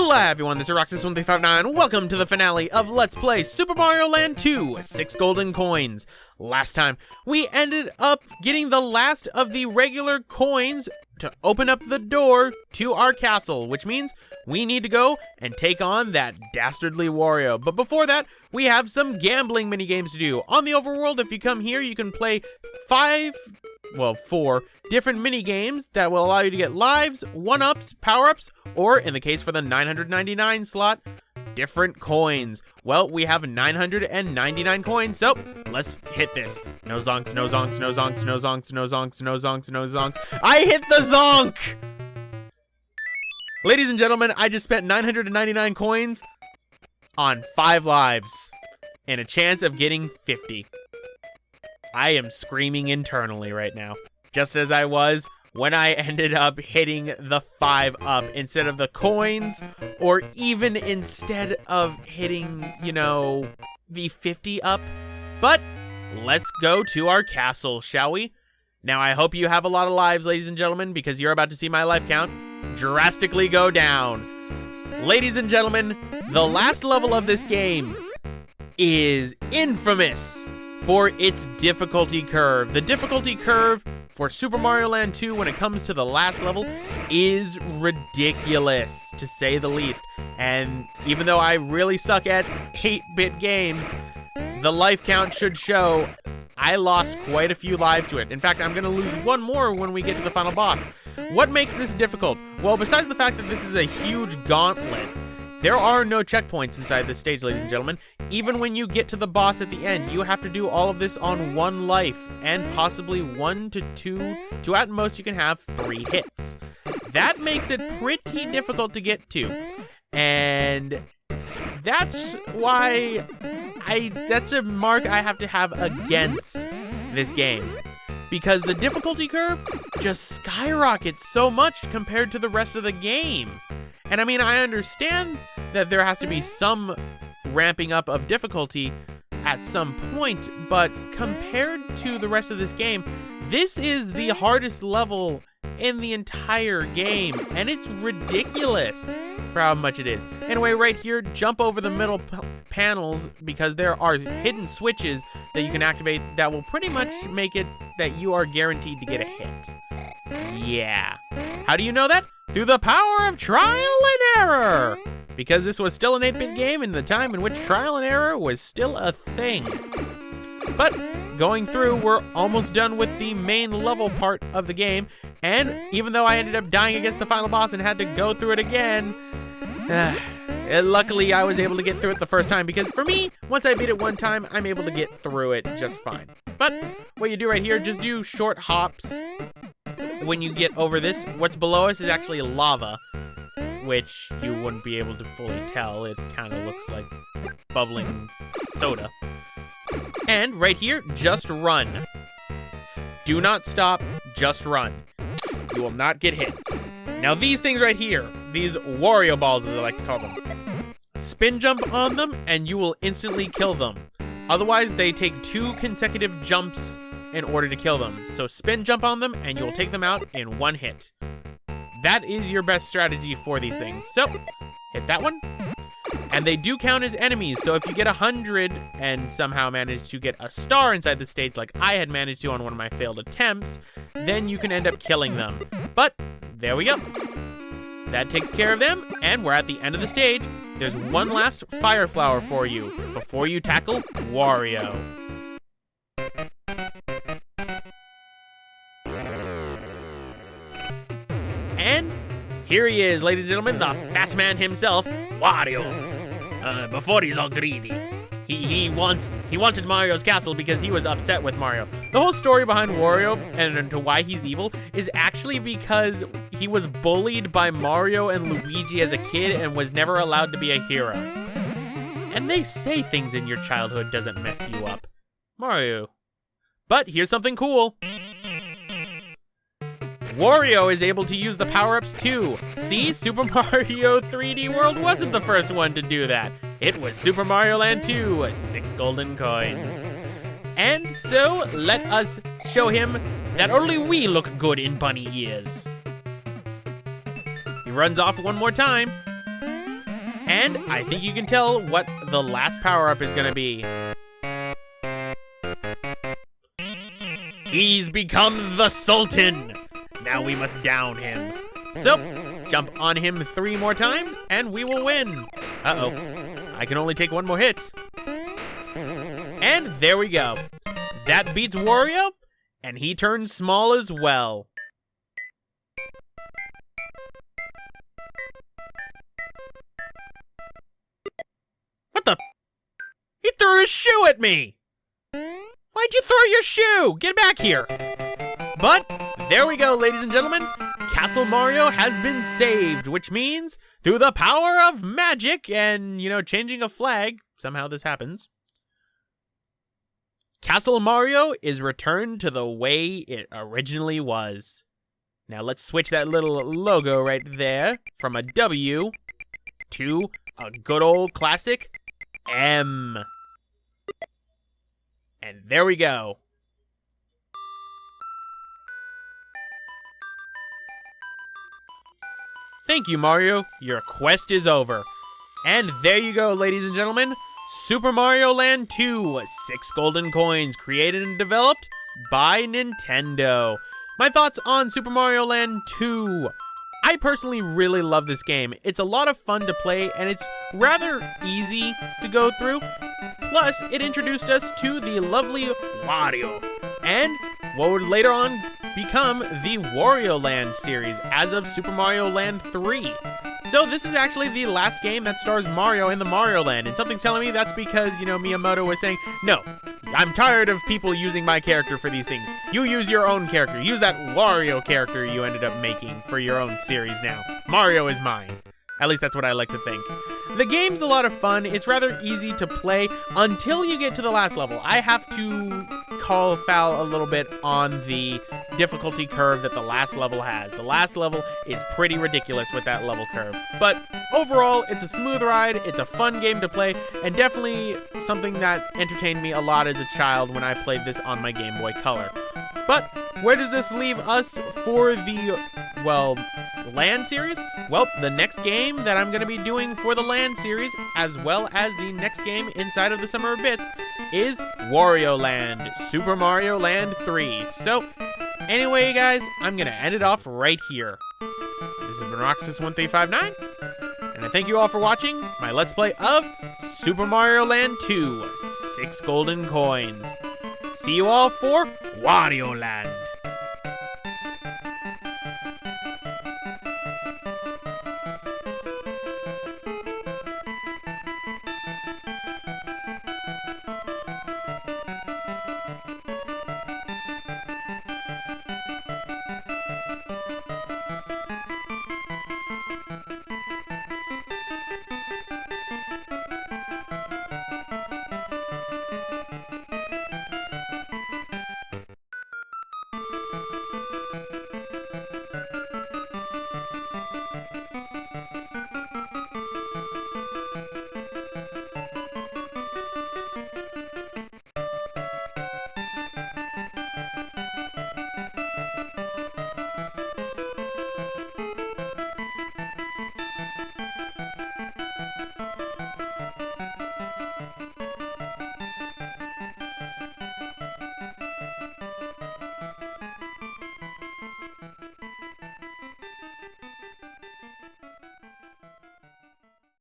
Hello everyone, this is Roxas1359. Welcome to the finale of Let's Play Super Mario Land 2, 6 golden coins. Last time, we ended up getting the last of the regular coins to open up the door to our castle, which means we need to go and take on that dastardly Wario. But before that, we have some gambling mini games to do. On the overworld, if you come here, you can play 4 different mini games that will allow you to get lives, 1-ups, power-ups, or in the case for the 999 slot, different coins. Well, we have 999 coins, so let's hit this. No zonks, no zonks, no zonks, no zonks, no zonks, no zonks, no zonks. I hit the zonk! Ladies and gentlemen, I just spent 999 coins on 5 lives and a chance of getting 50. I am screaming internally right now, just as I was when I ended up hitting the 5-up instead of the coins, or even instead of hitting, the 50-up. But let's go to our castle, shall we? Now, I hope you have a lot of lives, ladies and gentlemen, because you're about to see my life count drastically go down. Ladies and gentlemen, the last level of this game is infamous for its difficulty curve. The difficulty curve for Super Mario Land 2 when it comes to the last level is ridiculous, to say the least. And even though I really suck at 8-bit games, the life count should show I lost quite a few lives to it. In fact, I'm gonna lose one more when we get to the final boss. What makes this difficult? Well, besides the fact that this is a huge gauntlet, there are no checkpoints inside this stage, ladies and gentlemen. Even when you get to the boss at the end, you have to do all of this on 1 life, and possibly 1 to 2, to at most you can have 3 hits. That makes it pretty difficult to get to, and that's why that's a mark I have to have against this game. Because the difficulty curve just skyrockets so much compared to the rest of the game. And I mean, I understand that there has to be some ramping up of difficulty at some point, but compared to the rest of this game, this is the hardest level in the entire game, and it's ridiculous for how much it is. Anyway, right here, jump over the middle panels, because there are hidden switches that you can activate that will pretty much make it that you are guaranteed to get a hit. Yeah. How do you know that? Through the power of trial and error! Because this was still an 8-bit game in the time in which trial and error was still a thing. But going through, we're almost done with the main level part of the game, and even though I ended up dying against the final boss and had to go through it again, luckily I was able to get through it the first time, because for me, once I beat it one time, I'm able to get through it just fine. But what you do right here, just do short hops. When you get over this, what's below us is actually lava, which you wouldn't be able to fully tell. It kind of looks like bubbling soda. And right here, just run. Do not stop, just run. You will not get hit. Now these things right here, these Wario balls as I like to call them, spin jump on them and you will instantly kill them. Otherwise, they take 2 consecutive jumps in order to kill them. So spin jump on them and you'll take them out in 1 hit. That is your best strategy for these things. So, hit that one. And they do count as enemies, so if you get 100 and somehow manage to get a star inside the stage like I had managed to on one of my failed attempts, then you can end up killing them. But, there we go. That takes care of them, and we're at the end of the stage. There's one last fire flower for you before you tackle Wario. And here he is, ladies and gentlemen, the fast man himself, Wario. Before he's all greedy. He wanted Mario's castle because he was upset with Mario. The whole story behind Wario and to why he's evil is actually because he was bullied by Mario and Luigi as a kid and was never allowed to be a hero. And they say things in your childhood doesn't mess you up. Mario. But here's something cool. Wario is able to use the power-ups too. See, Super Mario 3D World wasn't the first one to do that. It was Super Mario Land 2, 6 golden coins. And so, let us show him that only we look good in bunny ears. He runs off one more time. And I think you can tell what the last power-up is gonna be. He's become the Sultan! Now we must down him. So, jump on him 3 more times, and we will win. Uh-oh, I can only take 1 more hit. And there we go. That beats Wario, and he turns small as well. What the? He threw his shoe at me! Why'd you throw your shoe? Get back here. But, there we go, ladies and gentlemen. Castle Mario has been saved, which means, through the power of magic and, changing a flag, somehow this happens, Castle Mario is returned to the way it originally was. Now let's switch that little logo right there from a W to a good old classic M. And there we go. Thank you, Mario. Your quest is over. And there you go, ladies and gentlemen. Super Mario Land 2, 6 golden coins, created and developed by Nintendo. My thoughts on Super Mario Land 2. I personally really love this game. It's a lot of fun to play, and it's rather easy to go through. Plus, it introduced us to the lovely Wario, and what would later on become the Wario Land series as of Super Mario Land 3. So this is actually the last game that stars Mario in the Mario Land, and something's telling me that's because, Miyamoto was saying, no, I'm tired of people using my character for these things. You use your own character. Use that Wario character you ended up making for your own series now. Mario is mine. At least that's what I like to think. The game's a lot of fun. It's rather easy to play until you get to the last level. I have to call foul a little bit on the difficulty curve that the last level has. The last level is pretty ridiculous with that level curve. But overall, it's a smooth ride, it's a fun game to play, and definitely something that entertained me a lot as a child when I played this on my Game Boy Color. But where does this leave us for the, Land series? Well, the next game that I'm going to be doing for the Land series, as well as the next game inside of the Summer of Bits, is Wario Land, Super Mario Land 3. So, anyway, guys, I'm going to end it off right here. This has been Roxas1359, and I thank you all for watching my Let's Play of Super Mario Land 2, 6 golden coins. See you all for Wario Land.